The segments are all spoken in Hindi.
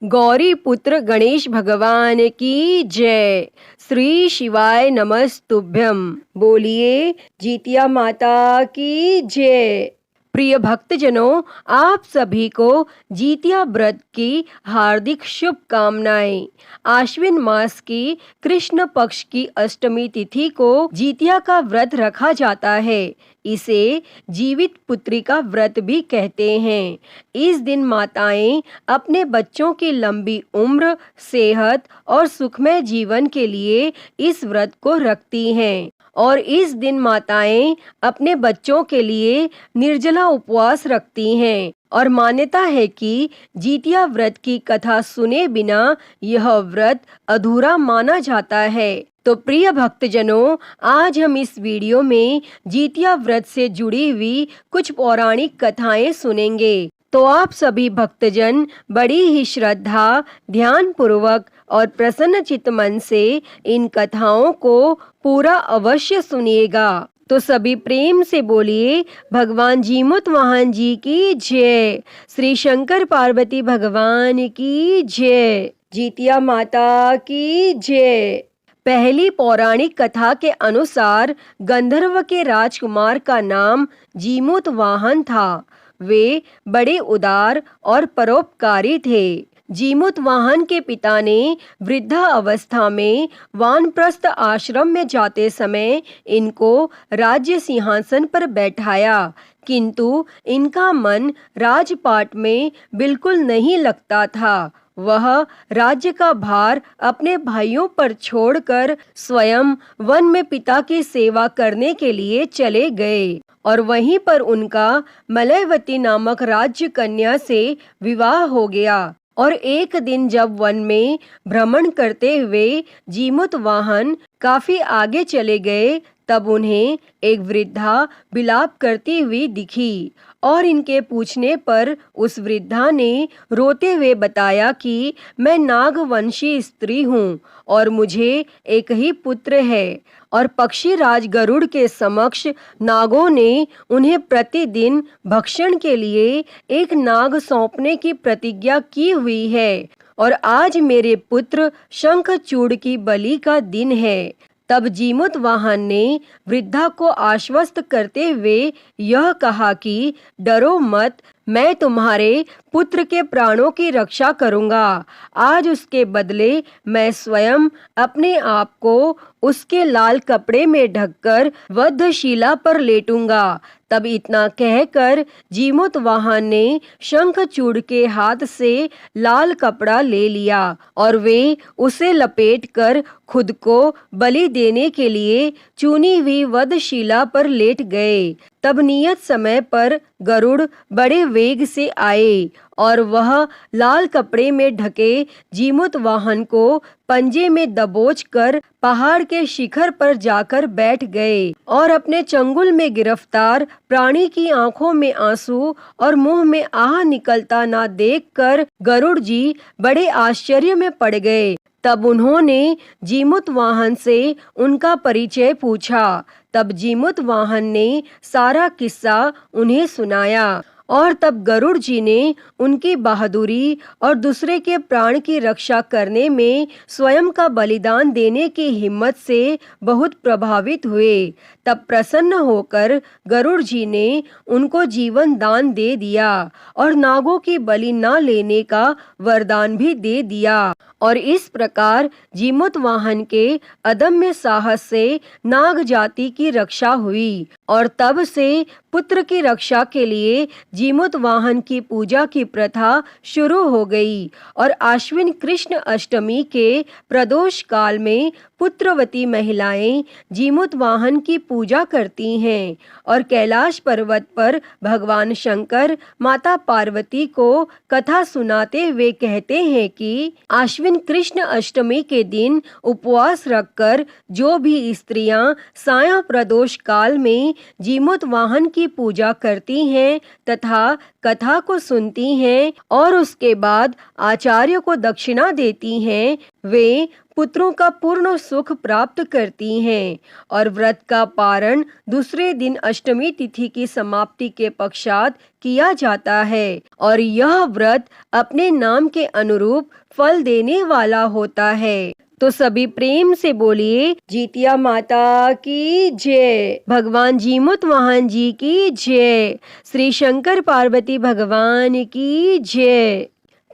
गौरी पुत्र गणेश भगवान की जय। श्री शिवाय नमस्तुभ्यम। बोलिए जीतिया माता की जय। प्रिय भक्तजनों, आप सभी को जीतिया व्रत की हार्दिक शुभकामनाएं। आश्विन मास की कृष्ण पक्ष की अष्टमी तिथि को जीतिया का व्रत रखा जाता है। इसे जीवित पुत्री का व्रत भी कहते हैं। इस दिन माताएं अपने बच्चों की लंबी उम्र, सेहत और सुखमय जीवन के लिए इस व्रत को रखती हैं। और इस दिन माताएं अपने बच्चों के लिए निर्जला उपवास रखती हैं। और मान्यता है कि जीतिया व्रत की कथा सुने बिना यह व्रत अधूरा माना जाता है। तो प्रिय भक्तजनों, आज हम इस वीडियो में जीतिया व्रत से जुड़ी हुई कुछ पौराणिक कथाएं सुनेंगे। तो आप सभी भक्तजन बड़ी ही श्रद्धा, ध्यान पूर्वक और प्रसन्न चित्त मन से इन कथाओं को पूरा अवश्य सुनिएगा। तो सभी प्रेम से बोलिए भगवान जीमुत वाहन जी की जय। श्री शंकर पार्वती भगवान की जय। जीतिया माता की जय। पहली पौराणिक कथा के अनुसार गंधर्व के राजकुमार का नाम जीमुत वाहन था। वे बड़े उदार और परोपकारी थे। जीमुत वाहन के पिता ने वृद्धा अवस्था में वानप्रस्थ आश्रम में जाते समय इनको राज्य सिंहासन पर बैठाया, किंतु इनका मन राजपाट में बिल्कुल नहीं लगता था। वह राज्य का भार अपने भाइयों पर छोड़कर स्वयं वन में पिता की सेवा करने के लिए चले गए और वहीं पर उनका मलयवती नामक राज्य कन्या से विवाह हो गया। और एक दिन जब वन में भ्रमण करते हुए जीमुत वाहन काफी आगे चले गए, तब उन्हें एक वृद्धा विलाप करती हुई दिखी और इनके पूछने पर उस वृद्धा ने रोते हुए बताया कि मैं नागवंशी स्त्री हूँ और मुझे एक ही पुत्र है। और पक्षी राज गरुड़ के समक्ष नागों ने उन्हें प्रतिदिन भक्षण के लिए एक नाग सौंपने की प्रतिज्ञा की हुई है और आज मेरे पुत्र शंखचूड़ की बलि का दिन है। तब जीमुत वाहन ने वृद्धा को आश्वस्त करते हुए यह कहा कि डरो मत, मैं तुम्हारे पुत्र के प्राणों की रक्षा करूंगा। आज उसके बदले मैं स्वयं अपने आप को उसके लाल कपड़े में ढककर वधशिला पर लेटूंगा। तब इतना कहकर जीमुत वाहन ने शंखचूड़ के हाथ से लाल कपड़ा ले लिया और वे उसे लपेटकर खुद को बलि देने के लिए चुनी हुई वधशिला पर लेट गए। तब नियत समय पर गरुड़ बड़े वेग से आए और वह लाल कपड़े में ढके जीमुत वाहन को पंजे में दबोच कर पहाड़ के शिखर पर जाकर बैठ गए और अपने चंगुल में गिरफ्तार प्राणी की आंखों में आंसू और मुंह में आह निकलता ना देखकर गरुड़ जी बड़े आश्चर्य में पड़ गए। तब उन्होंने जीमुत वाहन से उनका परिचय पूछा। तब जीमुत वाहन ने सारा किस्सा उन्हें सुनाया और तब गरुड़ जी ने उनकी बहादुरी और दूसरे के प्राण की रक्षा करने में स्वयं का बलिदान देने की हिम्मत से बहुत प्रभावित हुए। तब प्रसन्न होकर गरुड़ जी ने उनको जीवन दान दे दिया और नागों की बलि न लेने का वरदान भी दे दिया। और इस प्रकार जीमुत वाहन के अदम्य साहस से नाग जाति की रक्षा हुई और तब से पुत्र की रक्षा के लिए जीमुत वाहन की पूजा की प्रथा शुरू हो गई। और आश्विन कृष्ण अष्टमी के प्रदोष काल में पुत्रवती महिलाएं जीमुत वाहन की पूजा करती हैं और कैलाश पर्वत पर भगवान शंकर माता पार्वती को कथा सुनाते हुए कहते हैं कि आश्विन कृष्ण अष्टमी के दिन उपवास रखकर जो भी स्त्रियां साया प्रदोष काल में जीमुत वाहन की पूजा करती हैं तथा कथा को सुनती हैं और उसके बाद आचार्य को दक्षिणा देती हैं, वे पुत्रों का पूर्ण सुख प्राप्त करती हैं। और व्रत का पारण दूसरे दिन अष्टमी तिथि की समाप्ति के पश्चात किया जाता है और यह व्रत अपने नाम के अनुरूप फल देने वाला होता है। तो सभी प्रेम से बोलिए जीतिया माता की जय, भगवान जीमुत वाहन जी की जय, श्री शंकर पार्वती भगवान की जय।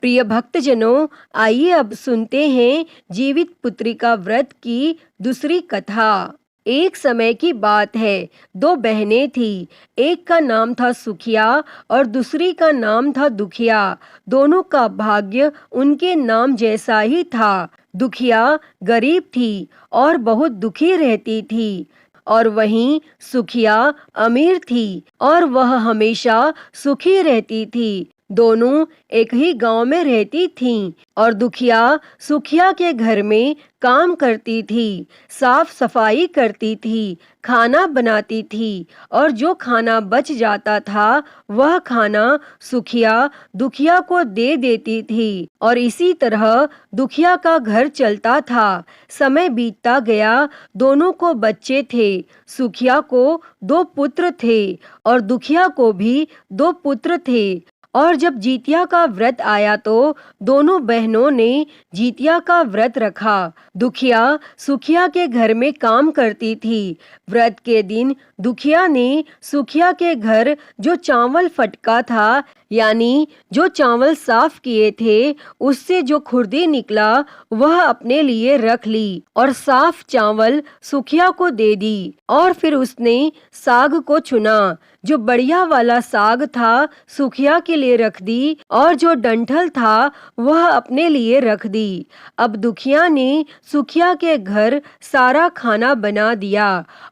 प्रिय भक्तजनों, आइए अब सुनते हैं जीवित पुत्रिका व्रत की दूसरी कथा। एक समय की बात है, दो बहनें थी। एक का नाम था सुखिया और दूसरी का नाम था दुखिया। दोनों का भाग्य उनके नाम जैसा ही था। दुखिया गरीब थी और बहुत दुखी रहती थी और वहीं सुखिया अमीर थी और वह हमेशा सुखी रहती थी। दोनों एक ही गांव में रहती थीं और दुखिया सुखिया के घर में काम करती थी, साफ सफाई करती थी, खाना बनाती थी और जो खाना बच जाता था वह खाना सुखिया दुखिया को दे देती थी और इसी तरह दुखिया का घर चलता था। समय बीतता गया, दोनों को बच्चे थे। सुखिया को 2 पुत्र थे और दुखिया को भी 2 पुत्र थे। और जब जीतिया का व्रत आया तो दोनों बहनों ने जीतिया का व्रत रखा। दुखिया सुखिया के घर में काम करती थी। व्रत के दिन दुखिया ने सुखिया के घर जो चावल फटका था, यानी जो चावल साफ किए थे, उससे जो खुर्दी निकला वह अपने लिए रख ली और साफ चावल सुखिया को दे दी। और फिर उसने साग को चुना। जो बढ़िया वाला साग था सुखिया के लिए रख दी और जो डंठल था वह अपने लिए रख दी। अब दुखिया ने सुखिया के घर सारा खाना बना दिया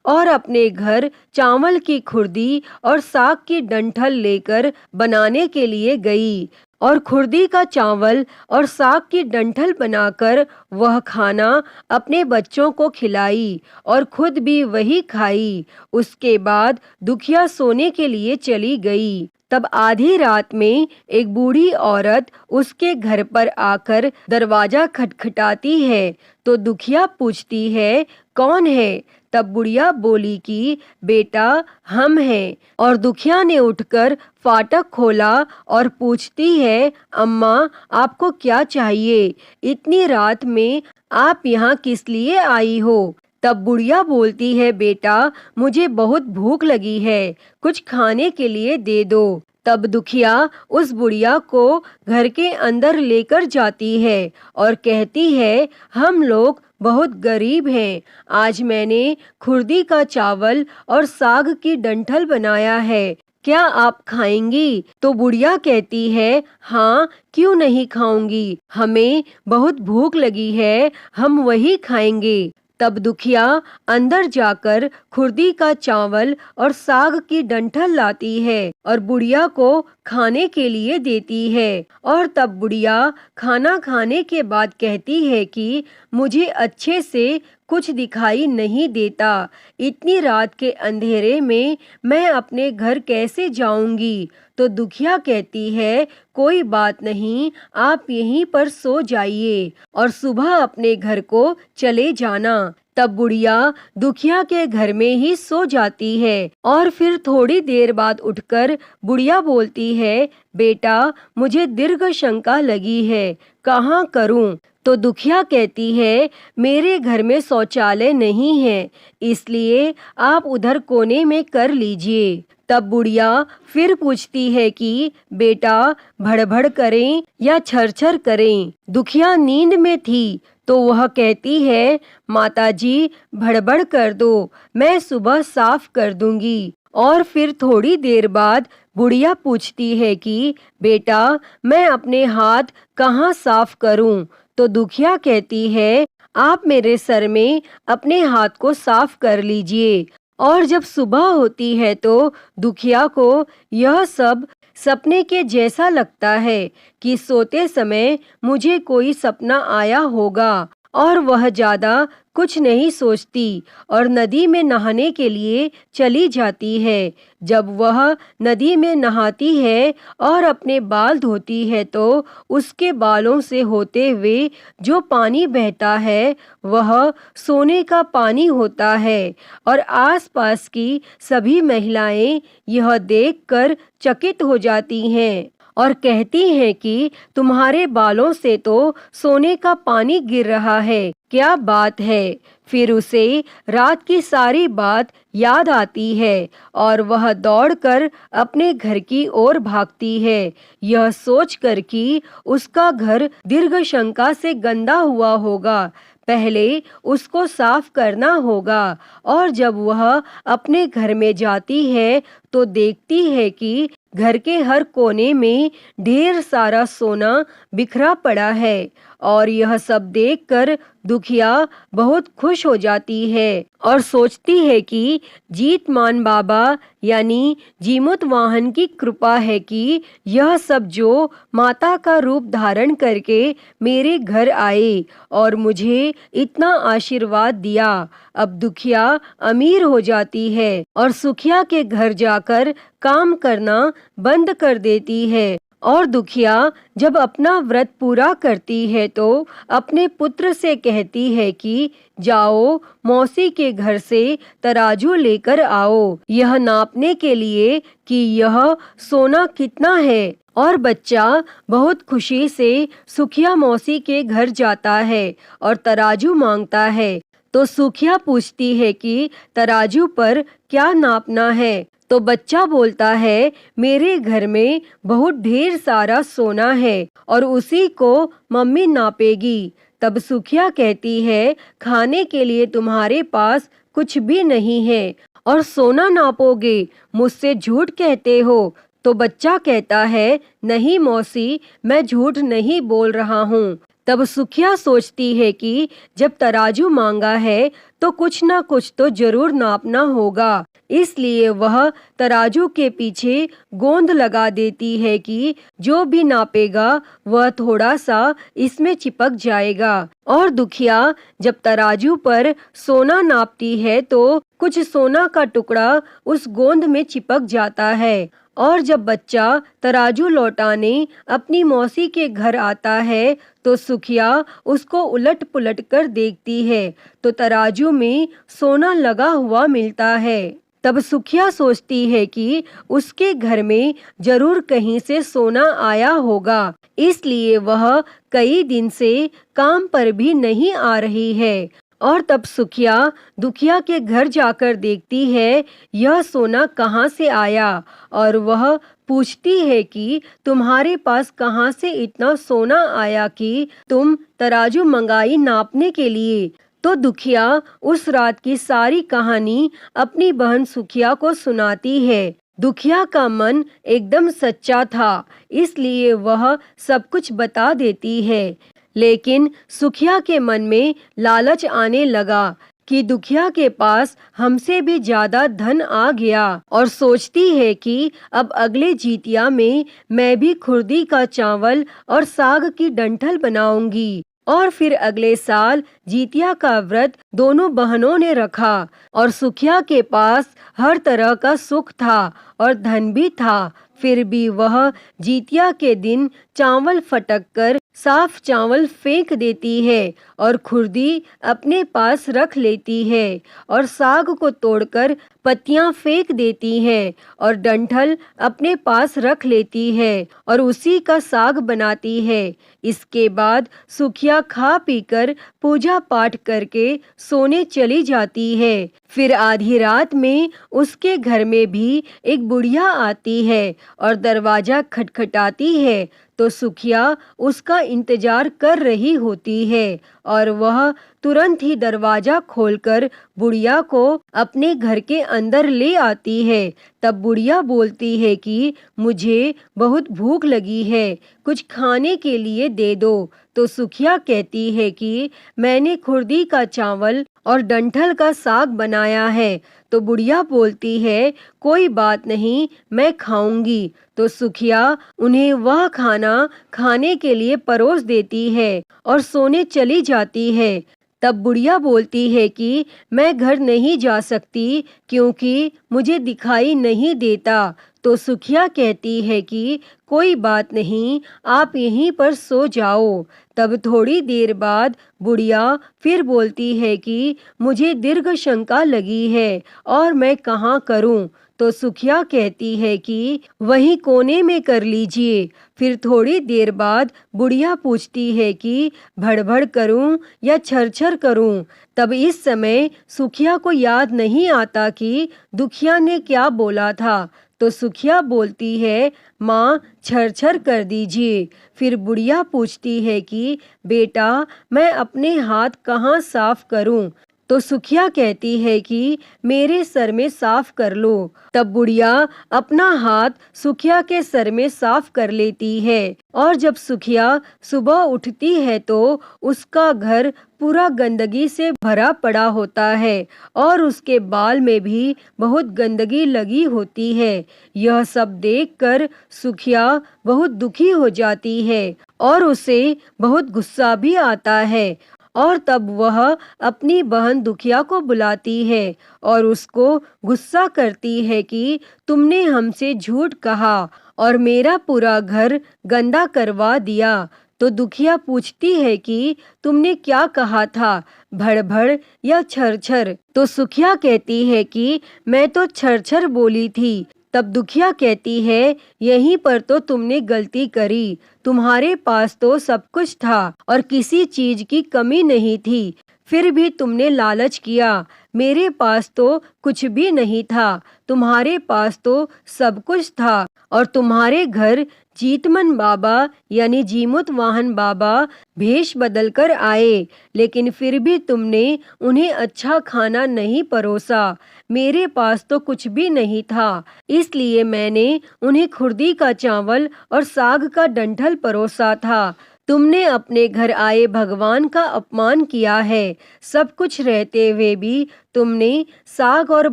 और अपने घर चावल की खुर्दी और साग की डंठल लेकर बनाने के लिए गई और खुर्दी का चावल और साग की डंठल बनाकर वह खाना अपने बच्चों को खिलाई और खुद भी वही खाई। उसके बाद दुखिया सोने के लिए चली गई। तब आधी रात में एक बूढ़ी औरत उसके घर पर आकर दरवाजा खटखटाती है तो दुखिया पूछती है, कौन है? तब बुढ़िया बोली कि बेटा हम हैं। और दुखिया ने उठकर फाटक खोला और पूछती है, अम्मा आपको क्या चाहिए? इतनी रात में आप यहाँ किस लिए आई हो? तब बुढ़िया बोलती है, बेटा मुझे बहुत भूख लगी है, कुछ खाने के लिए दे दो। तब दुखिया उस बुढ़िया को घर के अंदर लेकर जाती है और कहती है, हम लोग बहुत गरीब हैं। आज मैंने खुर्दी का चावल और साग की डंठल बनाया है, क्या आप खाएंगी? तो बुढ़िया कहती है, हाँ क्यों नहीं खाऊंगी, हमें बहुत भूख लगी है, हम वही खाएंगे। तब दुखिया अंदर जाकर खुर्दी का चावल और साग की डंठल लाती है और बुढ़िया को खाने के लिए देती है। और तब बुढ़िया खाना खाने के बाद कहती है कि मुझे अच्छे से कुछ दिखाई नहीं देता, इतनी रात के अंधेरे में मैं अपने घर कैसे जाऊंगी? तो दुखिया कहती है, कोई बात नहीं, आप यहीं पर सो जाइए और सुबह अपने घर को चले जाना। तब बुढ़िया दुखिया के घर में ही सो जाती है और फिर थोड़ी देर बाद उठकर बुढ़िया बोलती है, बेटा मुझे दीर्घ शंका लगी है, कहाँ करूं? तो दुखिया कहती है, मेरे घर में शौचालय नहीं है, इसलिए आप उधर कोने में कर लीजिए। तब बुढ़िया फिर पूछती है कि बेटा भड़भड़ करें या छरछर करें? दुखिया नींद में थी तो वह कहती है, माताजी भड़बड़ कर दो, मैं सुबह साफ कर दूंगी। और फिर थोड़ी देर बाद बुढ़िया पूछती है कि बेटा मैं अपने हाथ कहाँ साफ करूं? तो दुखिया कहती है, आप मेरे सर में अपने हाथ को साफ कर लीजिए। और जब सुबह होती है तो दुखिया को यह सब सपने के जैसा लगता है कि सोते समय मुझे कोई सपना आया होगा और वह ज़्यादा कुछ नहीं सोचती और नदी में नहाने के लिए चली जाती है। जब वह नदी में नहाती है और अपने बाल धोती है तो उसके बालों से होते हुए जो पानी बहता है वह सोने का पानी होता है और आसपास की सभी महिलाएं यह देखकर चकित हो जाती हैं और कहती हैं कि तुम्हारे बालों से तो सोने का पानी गिर रहा है, क्या बात है। फिर उसे रात की सारी बात याद आती है और वह दौड़कर अपने घर की ओर भागती है, यह सोचकर कि उसका घर दीर्घ शंका से गंदा हुआ होगा। पहले उसको साफ करना होगा। और जब वह अपने घर में जाती है तो देखती है कि घर के हर कोने में ढेर सारा सोना बिखरा पड़ा है और यह सब देखकर दुखिया बहुत खुश हो जाती है और सोचती है कि जीतमान बाबा यानी जीमुत वाहन की कृपा है कि यह सब जो माता का रूप धारण करके मेरे घर आए और मुझे इतना आशीर्वाद दिया। अब दुखिया अमीर हो जाती है और सुखिया के घर जाकर काम करना बंद कर देती है और दुखिया जब अपना व्रत पूरा करती है तो अपने पुत्र से कहती है कि जाओ मौसी के घर से तराजू लेकर आओ, यह नापने के लिए कि यह सोना कितना है। और बच्चा बहुत खुशी से सुखिया मौसी के घर जाता है और तराजू मांगता है। तो सुखिया पूछती है कि तराजू पर क्या नापना है। तो बच्चा बोलता है मेरे घर में बहुत ढेर सारा सोना है और उसी को मम्मी नापेगी। तब सुखिया कहती है खाने के लिए तुम्हारे पास कुछ भी नहीं है और सोना नापोगे, मुझसे झूठ कहते हो। तो बच्चा कहता है नहीं मौसी, मैं झूठ नहीं बोल रहा हूँ। तब सुखिया सोचती है कि जब तराजू मांगा है तो कुछ ना कुछ तो जरूर नापना होगा, इसलिए वह तराजू के पीछे गोंद लगा देती है कि जो भी नापेगा वह थोड़ा सा इसमें चिपक जाएगा। और दुखिया जब तराजू पर सोना नापती है तो कुछ सोना का टुकड़ा उस गोंद में चिपक जाता है। और जब बच्चा तराजू लौटाने अपनी मौसी के घर आता है तो सुखिया उसको उलट पुलट कर देखती है तो तराजू में सोना लगा हुआ मिलता है। तब सुखिया सोचती है कि उसके घर में जरूर कहीं से सोना आया होगा, इसलिए वह कई दिन से काम पर भी नहीं आ रही है। और तब सुखिया दुखिया के घर जाकर देखती है यह सोना कहाँ से आया और वह पूछती है कि तुम्हारे पास कहाँ से इतना सोना आया कि तुम तराजू मंगाई नापने के लिए। तो दुखिया उस रात की सारी कहानी अपनी बहन सुखिया को सुनाती है। दुखिया का मन एकदम सच्चा था, इसलिए वह सब कुछ बता देती है। लेकिन सुखिया के मन में लालच आने लगा कि दुखिया के पास हमसे भी ज्यादा धन आ गया और सोचती है कि अब अगले जीतिया में मैं भी खुर्दी का चावल और साग की डंठल बनाऊंगी। और फिर अगले साल जीतिया का व्रत दोनों बहनों ने रखा और सुखिया के पास हर तरह का सुख था और धन भी था। फिर भी वह जीतिया के दिन चावल फटक कर साफ चावल फेंक देती है और खुर्दी अपने पास रख लेती है और साग को तोड़कर पत्तियां फेंक देती है और डंठल अपने पास रख लेती है और उसी का साग बनाती है। इसके बाद सुखिया खा पीकर पूजा पाठ करके सोने चली जाती है। फिर आधी रात में उसके घर में भी एक बुढ़िया आती है और दरवाजा खटखटाती है तो सुखिया उसका इंतजार कर रही होती है और वह तुरंत ही दरवाजा खोलकर बुढ़िया को अपने घर के अंदर ले आती है। तब बुढ़िया बोलती है कि मुझे बहुत भूख लगी है, कुछ खाने के लिए दे दो। तो सुखिया कहती है कि मैंने खुर्दी का चावल और डंठल का साग बनाया है। तो बुढ़िया बोलती है कोई बात नहीं, मैं खाऊंगी। तो सुखिया उन्हें वह खाना खाने के लिए परोस देती है और सोने चली जाती है। तब बुढ़िया बोलती है कि मैं घर नहीं जा सकती क्योंकि मुझे दिखाई नहीं देता। तो सुखिया कहती है कि कोई बात नहीं, आप यहीं पर सो जाओ। तब थोड़ी देर बाद बुढ़िया फिर बोलती है कि मुझे दीर्घ शंका लगी है और मैं कहाँ करूं। तो सुखिया कहती है कि वहीं कोने में कर लीजिए। फिर थोड़ी देर बाद बुढ़िया पूछती है कि भड़भड़ करूं या छरछर करूं। तब इस समय सुखिया को याद नहीं आता कि दुखिया ने क्या बोला था। तो सुखिया बोलती है माँ छरछर कर दीजिए। फिर बुढ़िया पूछती है कि बेटा मैं अपने हाथ कहाँ साफ करूं। तो सुखिया कहती है कि मेरे सर में साफ कर लो। तब बुढ़िया अपना हाथ सुखिया के सर में साफ कर लेती है और जब सुखिया सुबह उठती है तो उसका घर पूरा गंदगी से भरा पड़ा होता है और उसके बाल में भी बहुत गंदगी लगी होती है। यह सब देखकर सुखिया बहुत दुखी हो जाती है और उसे बहुत गुस्सा भी आता है और तब वह अपनी बहन दुखिया को बुलाती है और उसको गुस्सा करती है कि तुमने हमसे झूठ कहा और मेरा पूरा घर गंदा करवा दिया। तो दुखिया पूछती है कि तुमने क्या कहा था, भड़भड़ या छरछर। तो सुखिया कहती है कि मैं तो छरछर बोली थी। तब दुखिया कहती है यहीं पर तो तुमने गलती करी, तुम्हारे पास तो सब कुछ था और किसी चीज की कमी नहीं थी, फिर भी तुमने लालच किया। मेरे पास तो कुछ भी नहीं था, तुम्हारे पास तो सब कुछ था और तुम्हारे घर जीतमन बाबा यानी जीमुत वाहन बाबा भेष बदल कर आए, लेकिन फिर भी तुमने उन्हें अच्छा खाना नहीं परोसा। मेरे पास तो कुछ भी नहीं था, इसलिए मैंने उन्हें खुर्दी का चावल और साग का डंठल परोसा था। तुमने अपने घर आए भगवान का अपमान किया है। सब कुछ रहते हुए भी तुमने साग और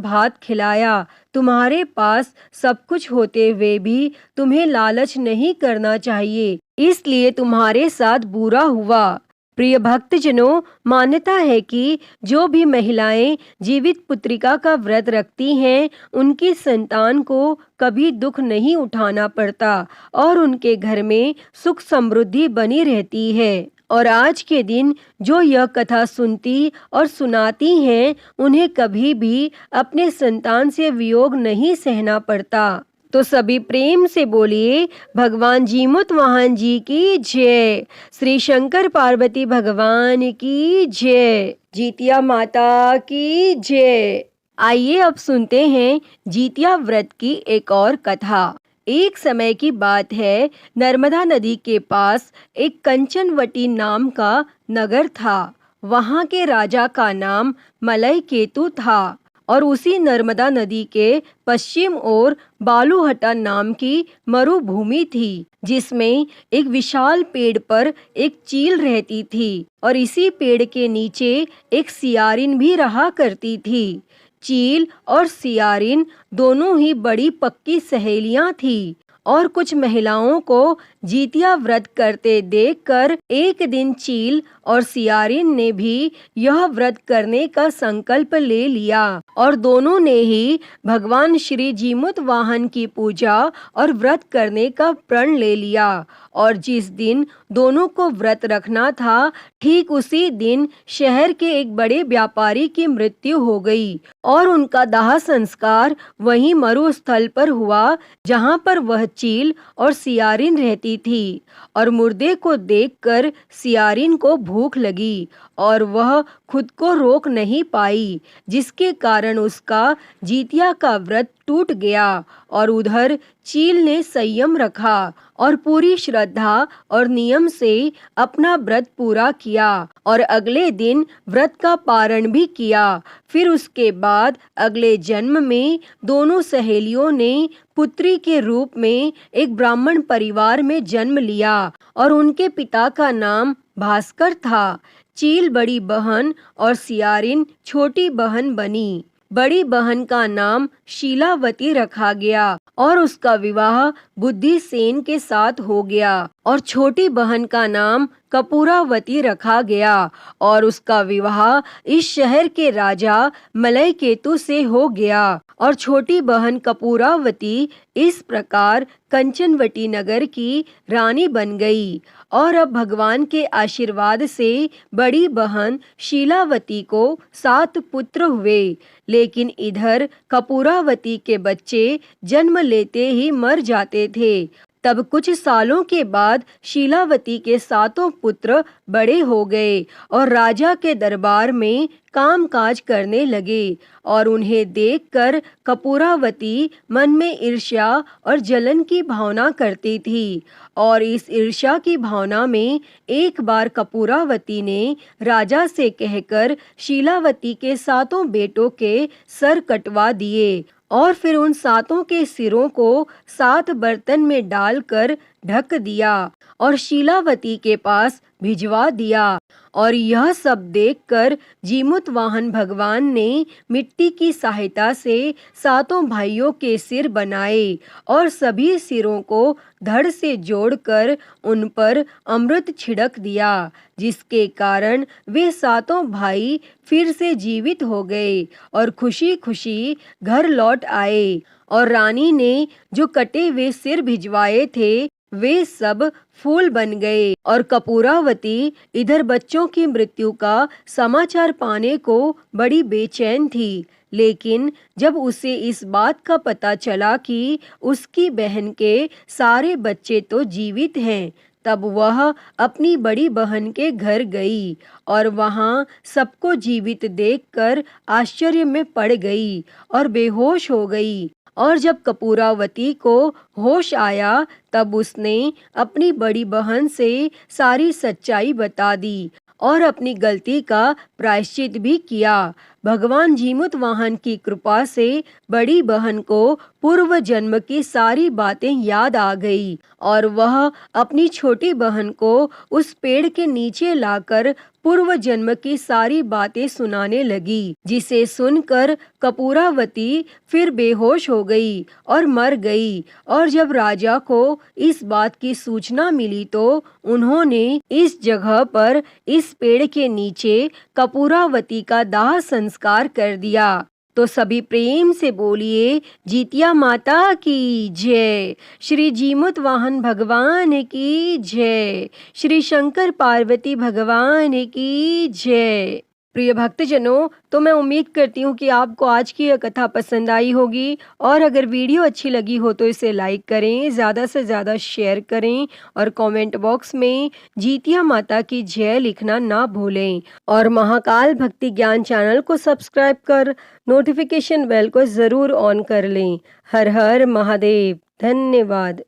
भात खिलाया। तुम्हारे पास सब कुछ होते हुए भी तुम्हें लालच नहीं करना चाहिए, इसलिए तुम्हारे साथ बुरा हुआ। प्रिय भक्तजनों, मान्यता है कि जो भी महिलाएं जीवित पुत्रिका का व्रत रखती हैं, उनकी संतान को कभी दुख नहीं उठाना पड़ता और उनके घर में सुख समृद्धि बनी रहती है। और आज के दिन जो यह कथा सुनती और सुनाती हैं, उन्हें कभी भी अपने संतान से वियोग नहीं सहना पड़ता। तो सभी प्रेम से बोलिए भगवान जीमुत वाहन जी की जय, श्री शंकर पार्वती भगवान की जय, जीतिया माता की जय। आइए अब सुनते हैं जीतिया व्रत की एक और कथा। एक समय की बात है, नर्मदा नदी के पास एक कंचनवटी नाम का नगर था। वहाँ के राजा का नाम मलय केतु था और उसी नर्मदा नदी के पश्चिम ओर बालूहटा नाम की मरुभूमि थी, जिसमें एक विशाल पेड़ पर एक चील रहती थी और इसी पेड़ के नीचे एक सियारिन भी रहा करती थी। चील और सियारिन दोनों ही बड़ी पक्की सहेलियां थी और कुछ महिलाओं को जीतिया व्रत करते देखकर एक दिन चील और सियारिन ने भी यह व्रत करने का संकल्प ले लिया और दोनों ने ही भगवान श्री जीमुत वाहन की पूजा और व्रत करने का प्रण ले लिया। और जिस दिन दोनों को व्रत रखना था, ठीक उसी दिन शहर के एक बड़े व्यापारी की मृत्यु हो गई और उनका दाह संस्कार वहीं मरुस्थल पर हुआ जहां पर वह चील और सियारिन रहती थी। और मुर्दे को देखकर सियारिन को भूख लगी और वह खुद को रोक नहीं पाई, जिसके कारण उसका जीतिया का व्रत टूट गया और उधर चील ने संयम रखा और पूरी श्रद्धा और नियम से अपना व्रत पूरा किया और अगले दिन व्रत का पारण भी किया। फिर उसके बाद अगले जन्म में दोनों सहेलियों ने पुत्री के रूप में एक ब्राह्मण परिवार में जन्म लिया और उनके पिता का नाम भास्कर था। चील बड़ी बहन और सियारिन छोटी बहन बनी। बड़ी बहन का नाम शीलावती रखा गया और उसका विवाह बुद्धिसेन के साथ हो गया और छोटी बहन का नाम कपूरावती रखा गया और उसका विवाह इस शहर के राजा मलय केतु से हो गया और छोटी बहन कपूरावती इस प्रकार कंचनवटी नगर की रानी बन गई। और अब भगवान के आशीर्वाद से बड़ी बहन शीलावती को 7 पुत्र हुए, लेकिन इधर कपूरावती के बच्चे जन्म लेते ही मर जाते थे। तब कुछ सालों के बाद शीलावती के 7 पुत्र बड़े हो गए और राजा के दरबार में कामकाज करने लगे और उन्हें देखकर कपूरावती मन में ईर्ष्या और जलन की भावना करती थी। और इस ईर्ष्या की भावना में एक बार कपूरावती ने राजा से कहकर शीलावती के 7 बेटों के सर कटवा दिए और फिर उन 7 के सिरों को 7 बर्तन में डालकर ढक दिया और शीलावती के पास भिजवा दिया। और यह सब देखकर जीमूत वाहन भगवान ने मिट्टी की सहायता से 7 भाइयों के सिर बनाए और सभी सिरों को धड़ से जोड़कर उन पर अमृत छिड़क दिया, जिसके कारण वे 7 भाई फिर से जीवित हो गए और खुशी खुशी घर लौट आए। और रानी ने जो कटे हुए सिर भिजवाए थे वे सब फूल बन गए और कपूरावती इधर बच्चों की मृत्यु का समाचार पाने को बड़ी बेचैन थी। लेकिन जब उसे इस बात का पता चला कि उसकी बहन के सारे बच्चे तो जीवित हैं, तब वह अपनी बड़ी बहन के घर गई और वहां सबको जीवित देखकर आश्चर्य में पड़ गई और बेहोश हो गई। और जब कपूरावती को होश आया तब उसने अपनी बड़ी बहन से सारी सच्चाई बता दी और अपनी गलती का प्रायश्चित भी किया। भगवान जीमूत वाहन की कृपा से बड़ी बहन को पूर्व जन्म की सारी बातें याद आ गई और वह अपनी छोटी बहन को उस पेड़ के नीचे लाकर पूर्व जन्म की सारी बातें सुनाने लगी, जिसे सुनकर कपूरावती फिर बेहोश हो गई और मर गई। और जब राजा को इस बात की सूचना मिली तो उन्होंने इस जगह पर इस पेड़ के नीचे कपूरावती का दाह संस्कार कर दिया। तो सभी प्रेम से बोलिए जितिया माता की जय, श्री जीमूत वाहन भगवान की जय, श्री शंकर पार्वती भगवान की जय। प्रिय भक्तजनों, तो मैं उम्मीद करती हूँ कि आपको आज की यह कथा पसंद आई होगी और अगर वीडियो अच्छी लगी हो तो इसे लाइक करें, ज़्यादा से ज़्यादा शेयर करें और कमेंट बॉक्स में जितिया माता की जय लिखना ना भूलें और महाकाल भक्ति ज्ञान चैनल को सब्सक्राइब कर नोटिफिकेशन बेल को ज़रूर ऑन कर लें। हर हर महादेव। धन्यवाद।